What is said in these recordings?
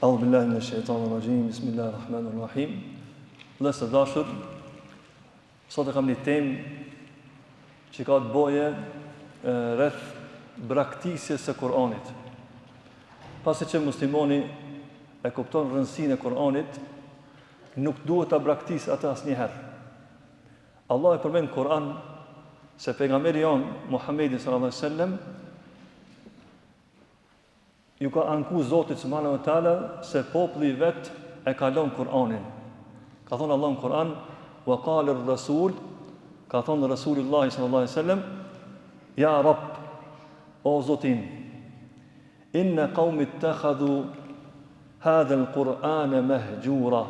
A'udhu billahi minash shaitanir rajim. Bismillahir rahmanir rahim. Dhe së dashur, sot e kam një temë që ka të bëje rreth braktisjes së Kur'anit. Pasi që muslimoni e kupton rëndësinë e Kur'anit, nuk duhet ta braktisë atë asnjëherë. Allah e përmend në Kur'an se pejgamberi jon Muhamedi sallallahu alaihi wasallam ju ka anku Zotit subhanahu wa taala se populli vet e ka lënë Kur'anin. Ka thonë Allah në Kur'an, wa qala ar-rasul, ka thonë Rasulullah sallallahu alaihi wasallam, ja Rabb, o Zotin, inna qaumi ittakhadhu hadha al-Qur'ana mahjura.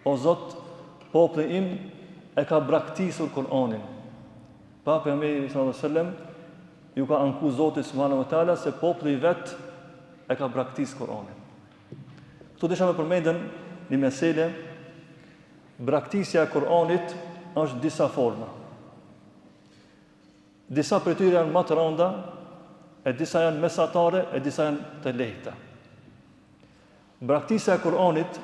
O Zot, populli im e ka braktisur Kur'anin. Pa pejgamberi sallallahu alaihi wasallam ju ka anku Zotit subhanahu wa taala se populli vet e ka braktis Kur'anin. Këtu desha me përmendën një mesele, braktisja e Kur'anit është disa forma. Disa për tyre janë më të rënda, e disa janë mesatare, e disa janë të lehta. Braktisja e Kur'anit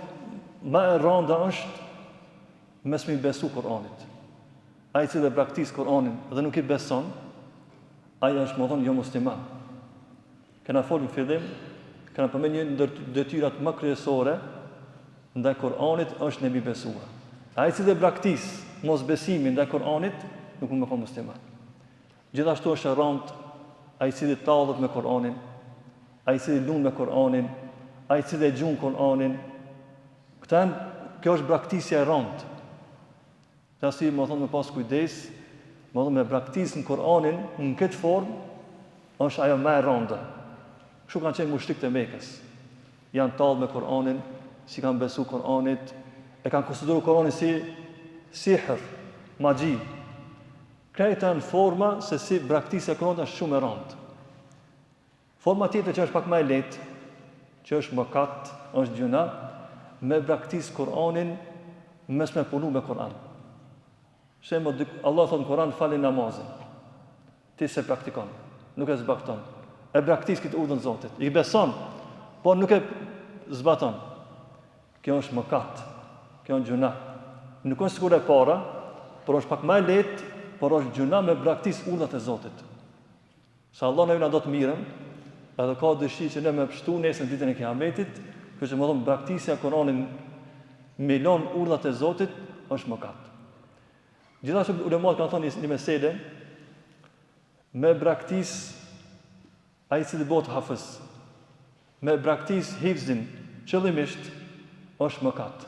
më e rënda është mes mi besu Kur'anit. Ai i cili braktis Kur'anin dhe nuk i beson, ai është më thonë jo musliman. Kena folën fillim, kena përmend një ndër detyrat më kryesore ndaj Kur'anit është ne besua. Ai i cili braktis mos besimin ndaj Kur'anit nuk mund të qenë musliman. Gjithashtu është e rëndë ai i cili tallet me Kur'anin, ai i cili lund me Kur'anin, ai i cili dëgjon Kur'anin. Kjo është braktisja e rëndë. Tasi më thonë me pas kujdes, më thonë me braktisën Kur'anin në këtë formë është ajo më e rëndë. Kështu kanë qenë mushrikët e Mekës. Janë tallë me Kur'anin, si kanë besu Kur'anit, e kanë konsideruar Kur'anin si sihr, magji. Këto janë forma se si braktisja e Kur'anit është shumë e rëndë. Forma tjetër që është pak më e lehtë, që është mëkat, është gjuna, me braktis Kur'anin mes me punu me Kur'an. Shembull, Allah thonë në Kur'an fali namazin. Ti se praktikon, nuk e zbakton. E braktis këtë urdhën Zotit. I beson, por nuk e zbaton. Kjo është mëkat. Kjo është gjuna. Nuk është sikur e para, por është pak më e lehtë, por është gjuna me braktis urdhat e Zotit. Sa Allah na do të mirën, edhe ka dëshirë që ne me pështu nesër ditën e Kiametit, kjo që më thonë braktisja e Kur'anit me lënë urdhat e Zotit është mëkat. Gjithashtu ulemat kanë thonë një mesele, me braktis ai i cili bëhet hafiz, me braktis hifzin qëllimisht është mëkat.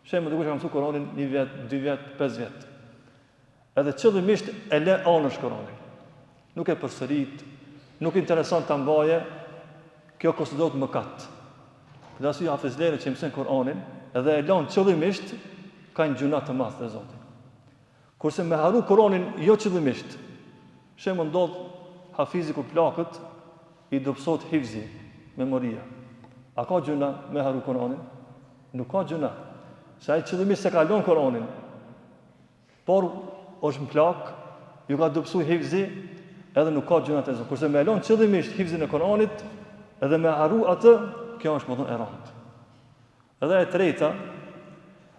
Shembull, dikush ka mësuar Kur'anin 1 vjet, 2 vjet, 5 vjet. Edhe qëllimisht e lë anësh Kur'anin. Nuk e përsërit, nuk intereson ta mbaje, kjo konsiderohet mëkat. Për arsye hafizlerë që mësojnë Kur'anin, edhe e lën qëllimisht, kanë gjuna të madhe te Zoti. Kurse me haru Kur'anin jo qëllimisht. Shembull, ndodh hafizi kur plakët i dobësohet hifzi, memoria. A ka gjuna me haru Kur'anin? Nuk ka gjuna. Se ai qëllimisht se ka lënë Kur'anin, por është në plak, ju ka dobësuar hifzi, edhe nuk ka gjuna të Zotit. Kurse me lënë qëllimisht hifzin e Kur'anit, edhe me haru atë, kjo është më thonë e rëndë. Edhe e treta,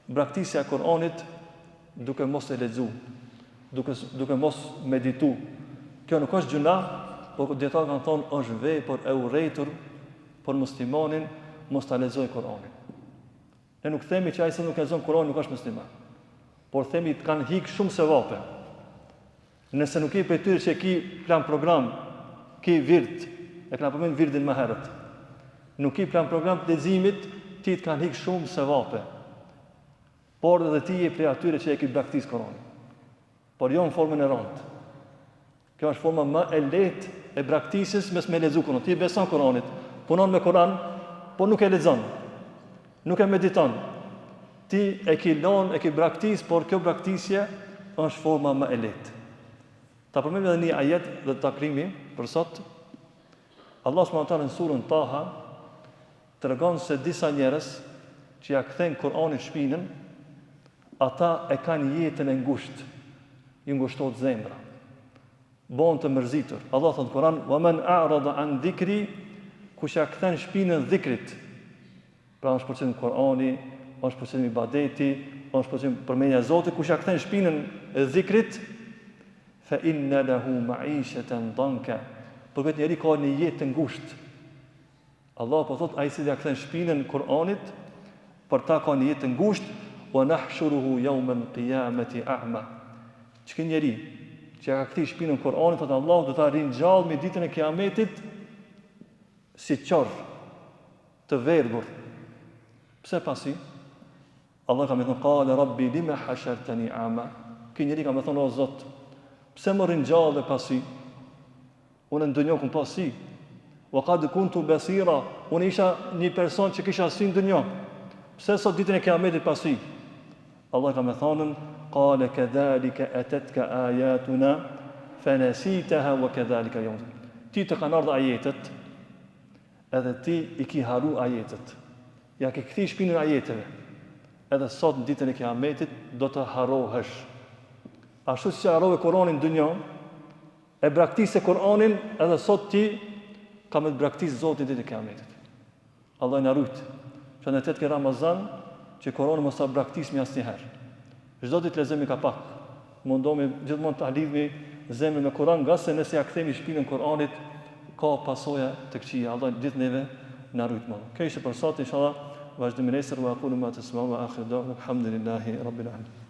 braktisja e Kur'anit duke mos e lexu, duke mos meditu. Kjo nuk është gjuna, por dietarët kanë thonë është vepër e urrëtur për muslimanin mos ta lexojë Kur'anin. Ne nuk themi që ai që nuk lexon Kur'anin nuk është musliman, por themi të kanë hik shumë sevape. Nëse nuk i për tyre që ki plan program, ki virt, e kanë përmend virdin më herët. Nuk i plan program të leximit, ti të kanë hik shumë sevape. Por edhe ti je prej atyre që e ki braktis Kur'anin. Por jo në formën e rëndë. Kjo është forma më e lehtë e braktisjes mes me lexu Kur'anin. Ti beson Kur'anit, punon me Kur'an, por nuk e lexon. Nuk e mediton. Ti e ki lënë, e ki braktis, por kjo braktisje është forma më e lehtë. Ta përmend edhe një ajet dhe takrimi për sot. Allah subhanahu wa taala në surën Taha tregon se disa njerëz që ja kthejnë Kur'anit shpinën, ata e kanë jetën e ngushtë. I ngushtohet zemra. Bon të mërzitur. Allah thënë Kur'an, wa man a'rada an dhikri, kush ja kthen shpinën dhikrit, Pra është përcjellim Kur'ani, është përcjellim ibadeti, është përcjellim përmendja e Zotit, kush ja kthen shpinën e dhikrit, fa inna lahu ma'ishatan danka. Për këtë njeri ka një jetë të ngushtë. Allah po thot ai që ja kthen shpinën Kur'anit, për ta ka një jetë të ngushtë, wa nahshuruhu yawma al-qiyamati a'ma. Çka njeri që ja ka kthyer shpinën Kur'anit, thot Allah do ta rinë gjallë me ditën e Kiametit si qorr të verbur. Pse pasi? Allah ka më thënë qala rabbi lima hashartani a'ma. Ky njeri ka më thënë o Zot, pse më rinë gjallë dhe pasi? Unë në dunjë kum pasi. Wa qad kuntu basira, unë isha një person që kisha sy në dunjë. Pse sot ditën e Kiametit pasi? Allah ka më thënë qala kadhalika atatka ayatuna fanasitaha wa kadhalika yawm. Ti të kanë ardhur ajetet, edhe ti i ki haru ajetet. Ja ke kthi shpinën ajeteve. Edhe sot në ditën e Kiametit do të harrohesh. Ashtu si harrove Kur'anin në dunjë, e braktisë Kur'anin, edhe sot ti ka me të braktisë Zotin ditën e Kiametit. Allah na rujt. Që në tetë Ramazan, që Kur'ani mos ta braktisë më asnjëherë. Çdo ditë lexojmë ka pak. Mundohemi gjithmonë ta lidhmi zemrën me Kur'an, nga se nëse ja kthemi shpinën Kur'anit, ka pasoja të këqija. Allah ditë neve na rujt më. Kjo ishte për sot, inshallah, vazhdojmë nesër wa aqulu ma tasma'u wa akhiru da'wana alhamdulillahi rabbil alamin.